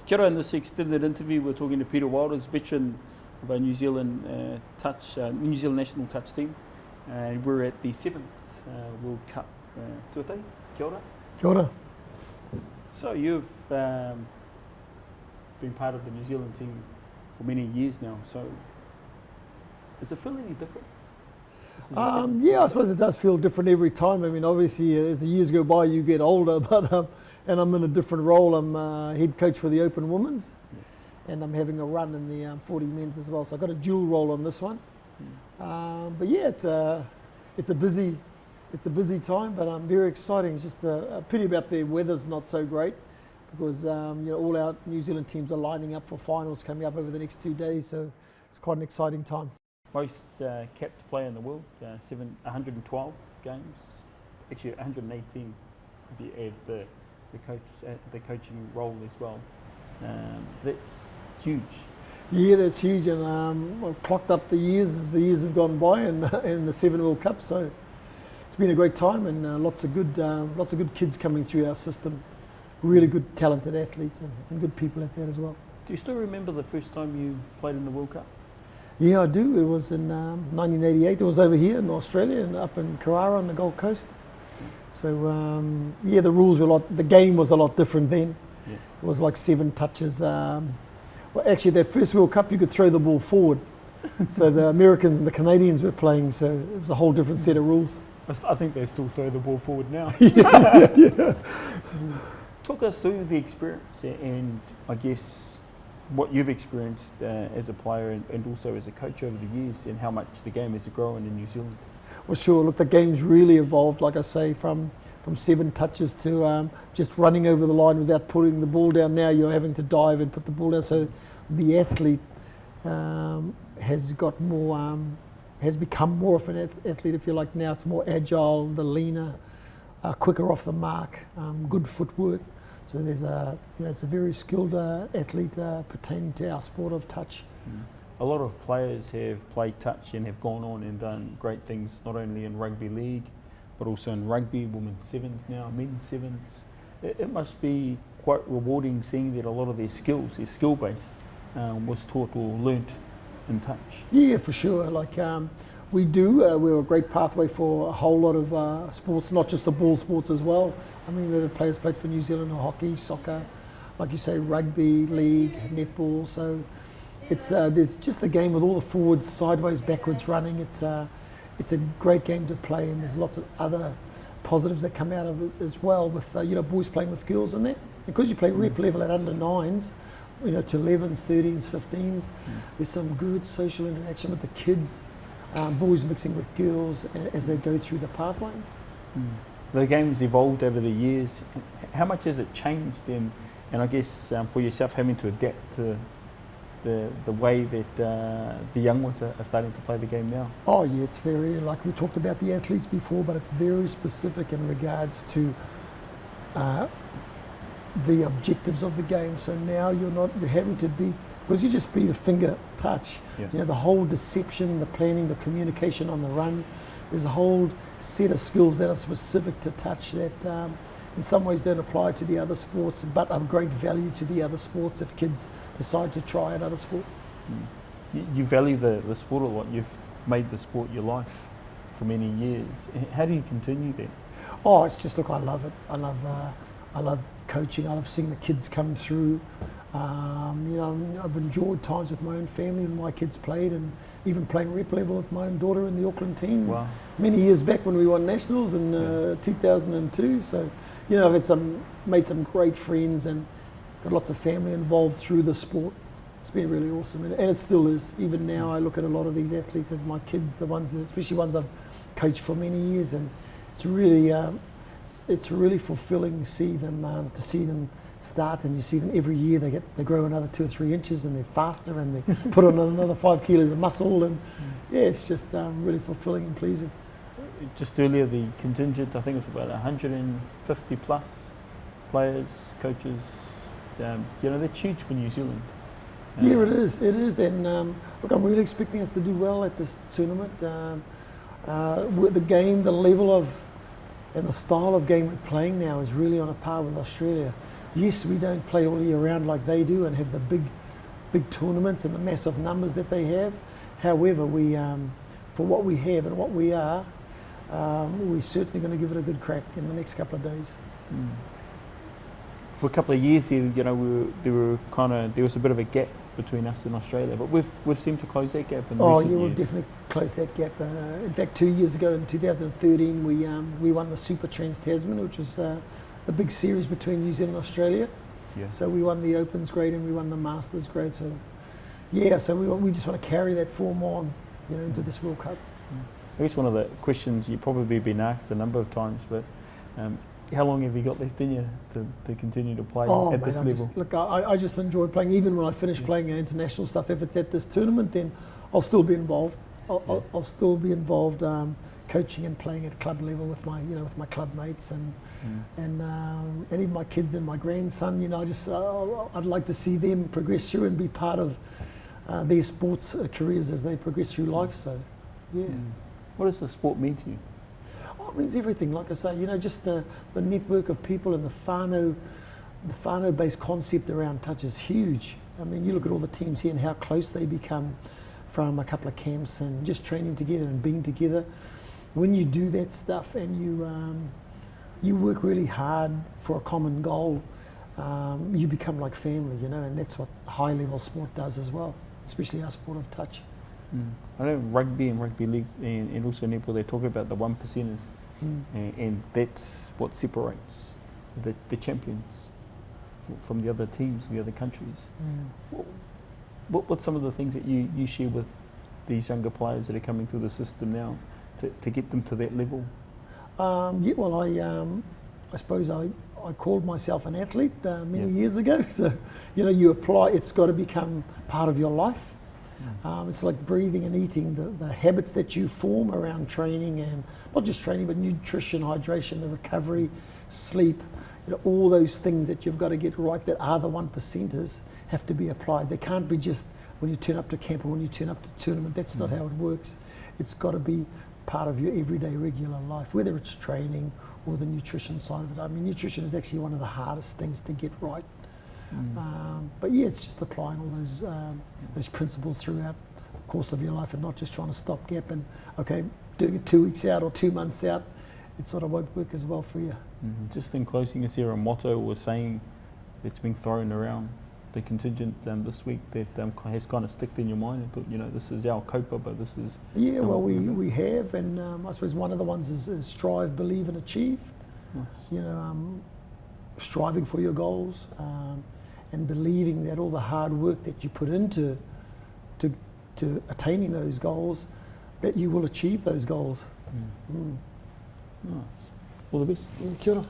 Kia ora, in this extended interview we're talking to Peter Wilders, veteran of our New Zealand New Zealand national touch team, and we're at the 7th World Cup. Tuatai, kia ora. Kia ora. So you've been part of the New Zealand team for many years now, so does it feel any different? Yeah, I suppose it does feel different every time. I mean, obviously as the years go by you get older, but and I'm in a different role. I'm head coach for the Open Women's, and I'm having a run in the 40 men's as well. So I've got a dual role on this one. But yeah, it's a busy time, but very exciting. It's just a pity about the weather's not so great, because all our New Zealand teams are lining up for finals coming up over the next 2 days. So it's quite an exciting time. Most capped player in the world, 112 games, actually 118 if you add the coaching role as well. That's huge. Yeah, that's huge, and I've clocked up the years as the years have gone by, and in the 7 World Cup. So it's been a great time, and lots of good kids coming through our system. Really good, talented athletes, and good people at that as well. Do you still remember the first time you played in the World Cup? Yeah, I do. It was in 1988. It was over here in Australia and up in Kōrero on the Gold Coast. So yeah, the rules were the game was a lot different then. Yeah. It was like 7 touches. Well, actually, that first World Cup, you could throw the ball forward. So the Americans and the Canadians were playing, so it was a whole different set of rules. I think they still throw the ball forward now. Yeah. Talk us through the experience and I guess what you've experienced as a player and also as a coach over the years, and how much the game has grown in New Zealand. Well, sure. Look, the game's really evolved, like I say, from 7 touches to just running over the line without putting the ball down. Now you're having to dive and put the ball down. So the athlete has got more, has become more of an athlete, if you like. Now it's more agile, the leaner, quicker off the mark, good footwork. So there's it's a very skilled athlete pertaining to our sport of touch. A lot of players have played touch and have gone on and done great things, not only in rugby league, but also in rugby, women's sevens now, men's sevens. It must be quite rewarding seeing that a lot of their skills, their skill base, was taught or learnt in touch. Yeah, for sure. Like we do, we're a great pathway for a whole lot of sports, not just the ball sports as well. I mean, the players played for New Zealand, hockey, soccer, like you say, rugby, league, netball. So it's there's just a game with all the forwards, sideways, backwards running. It's a great game to play, and there's lots of other positives that come out of it as well, with boys playing with girls in there. Because you play rep level at under 9s, to 11s, 13s, 15s, there's some good social interaction with the kids, boys mixing with girls as they go through the pathway. The game's evolved over the years. How much has it changed, and I guess for yourself having to adapt to the way that the young ones are starting to play the game now? Oh yeah, it's very, like we talked about the athletes before, but it's very specific in regards to the objectives of the game. So now you're having to beat, because you just beat a finger touch. Yeah. The whole deception, the planning, the communication on the run. There's a whole set of skills that are specific to touch that in some ways don't apply to the other sports, but of great value to the other sports if kids decide to try another sport. You value the sport a lot. You've made the sport your life for many years. How do you continue that? Oh, it's just, look, I love it. I love coaching. I love seeing the kids come through. I've enjoyed times with my own family when my kids played, and even playing rep level with my own daughter in the Auckland team. Wow. Many years back when we won nationals in 2002. So, I've made some great friends and got lots of family involved through the sport. It's been really awesome, and it still is. Even now, I look at a lot of these athletes as my kids, especially ones I've coached for many years, and it's really fulfilling to see them start, and you see them every year. They grow another 2 or 3 inches, and they're faster, and they put on another 5 kilos of muscle, and yeah, it's just really fulfilling and pleasing. Just earlier, the contingent, I think it was about 150 plus players, coaches. That's huge for New Zealand. Yeah, it is, and look, I'm really expecting us to do well at this tournament. With the game, the level of and the style of game we're playing now is really on a par with Australia. yes, we don't play all year round like they do and have the big tournaments and the massive numbers that they have. However, we, for what we have and what we are, we're certainly going to give it a good crack in the next couple of days. Mm. For a couple of years here, you know, there was a bit of a gap between us and Australia, but we've seemed to close that gap in recent years. We've definitely closed that gap. In fact, 2 years ago, in 2013, we won the Super Trans-Tasman, which was the big series between New Zealand and Australia. Yeah. So we won the Opens grade and we won the Masters grade. So yeah, so we just want to carry that form on, you know, into this World Cup. I guess one of the questions you've probably been asked a number of times, but how long have you got left in you to continue to play at this level? I just enjoy playing. Even when I finish playing international stuff, if it's at this tournament, then I'll still be involved. I'll still be involved coaching and playing at club level with my, you know, with my club mates and even my kids and my grandson. You know, I'd like to see them progress through and be part of their sports careers as they progress through life. So, yeah. What does the sport mean to you? Oh, it means everything. Like I say, you know, just the network of people and the whānau-based concept around touch is huge. I mean, you look at all the teams here and how close they become from a couple of camps and just training together and being together. When you do that stuff and you work really hard for a common goal, you become like family, you know, and that's what high-level sport does as well, especially our sport of touch. I know rugby and rugby league and also netball, they talk about the 1%ers, and that's what separates the champions from the other teams, the other countries. What's some of the things that you share with these younger players that are coming through the system now to get them to that level? Yeah, well, I suppose I called myself an athlete many years ago. So, you know, you apply, it's got to become part of your life. It's like breathing and eating, the habits that you form around training, and not just training, but nutrition, hydration, the recovery, sleep, you know, all those things that you've got to get right that are the 1%ers have to be applied. They can't be just when you turn up to camp or when you turn up to tournament. That's not how it works. It's got to be part of your everyday regular life, whether it's training or the nutrition side of it. I mean, nutrition is actually one of the hardest things to get right. But yeah, it's just applying all those principles throughout the course of your life and not just trying to stop gap and, okay, doing it 2 weeks out or 2 months out, it sort of won't work as well for you. Just in closing, is there a motto or saying that's been thrown around the contingent this week that has kind of stuck in your mind and thought, you know, this is our kaupapa, but this is... Yeah, well, we have, and I suppose one of the ones is strive, believe and achieve. Nice. You know, striving for your goals, and believing that all the hard work that you put into to attaining those goals, that you will achieve those goals. Nice. All the best. Kia ora.